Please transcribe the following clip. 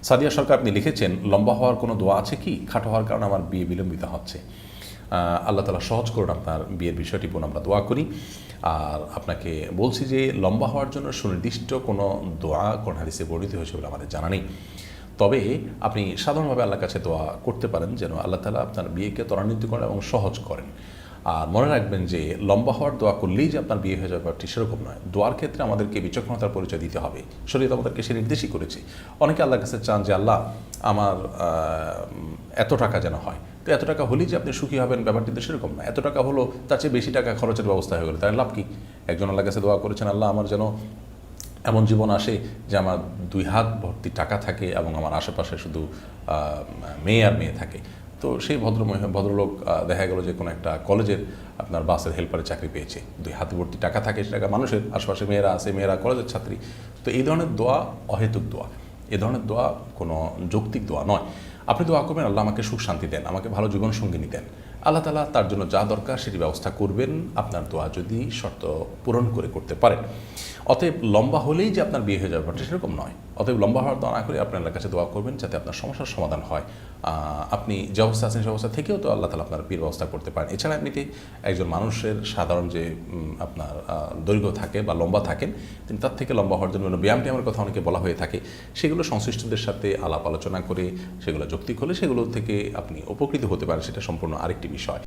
সাদিয়া সরকার, আপনি লিখেছেন, লম্বা হওয়ার কোনো দোয়া আছে কি? খাটো হওয়ার কারণে আমার বিয়ে বিলম্বিত হচ্ছে। আল্লাহ তাআলা সহজ করুন আপনার বিয়ের বিষয়টি, পুনঃ আমরা দোয়া করি। আর আপনাকে বলছি যে লম্বা হওয়ার জন্য সুনির্দিষ্ট কোনো দোয়া কোন হাদিসে বর্ণিত হয়েছে বলে আমাদের জানা নেই। তবে আপনি সাধারণভাবে আল্লাহর কাছে দোয়া করতে পারেন যেন আল্লাহ তাআলা আপনার বিয়েকে ত্বরান্বিত করেন এবং সহজ করেন। আর মনে রাখবেন যে লম্বা হওয়ার দোয়া করলেই যে আপনার বিয়ে হয়ে যাবে ব্যাপারটি সেরকম নয়। দোয়ার ক্ষেত্রে আমাদেরকে বিচক্ষণতার পরিচয় দিতে হবে। শরীয়ত আমাদেরকে সে নির্দেশই করেছে। অনেকে আল্লাহর কাছে চান যে আল্লাহ আমার এত টাকা যেন হয়। তো এত টাকা হলেই যে আপনি সুখী হবেন ব্যাপারটি তো সেরকম না। এত টাকা হলো, তার চেয়ে বেশি টাকা খরচের ব্যবস্থা হয়ে গেলো, তার লাভ কি? একজন আল্লাহর কাছে দোয়া করেছেন, আল্লাহ আমার যেন এমন জীবন আসে যে আমার 2 হাত ভর্তি টাকা থাকে এবং আমার আশেপাশে শুধু মেয়ে আর মেয়ে থাকে। তো সেই ভদ্রলোক দেখা গেল যে কোনো একটা কলেজের আপনার বাসের হেল্পারের চাকরি পেয়েছে, 2 হাত ভর্তি টাকা থাকে, সে টাকা মানুষের আশেপাশে মেয়েরা আছে, মেয়েরা কলেজের ছাত্রী। তো এই ধরনের দোয়া অহেতুক দোয়া, এ ধরনের দোয়া কোনো যৌক্তিক দোয়া নয়। আপনি দোয়া করবেন, আল্লাহ আমাকে সুখ শান্তি দেন, আমাকে ভালো জীবনসঙ্গিনী দেন। আল্লাহ তাআলা তার জন্য যা দরকার সেটি ব্যবস্থা করবেন, আপনার দোয়া যদি শর্ত পূরণ করে করতে পারেন। অতএব লম্বা হলেই যে আপনার বিয়ে হয়ে যাবে সেরকম নয়। অতএব লম্বা হওয়ার দোয়া না করে আপনার কাছে দোয়া করবেন যাতে আপনার সমস্যার সমাধান হয়। আপনি যে অবস্থা আছেন সে অবস্থা থেকেও তো আল্লাহ তাআলা আপনার বিয়ের ব্যবস্থা করতে পারেন। এছাড়া এমনিতে একজন মানুষের সাধারণ যে আপনার দৈর্ঘ্য থাকে বা লম্বা থাকেন, তিনি তার থেকে লম্বা হওয়ার জন্য ব্যায়াম ট্যায়ামের কথা অনেকে বলা হয়ে থাকে। সেগুলো সংশ্লিষ্টদের সাথে আলাপ আলোচনা করে সেগুলো যৌক্তিক হলে সেগুলো থেকে আপনি উপকৃত হতে পারেন, সেটা সম্পূর্ণ আরেকটি বিষয়।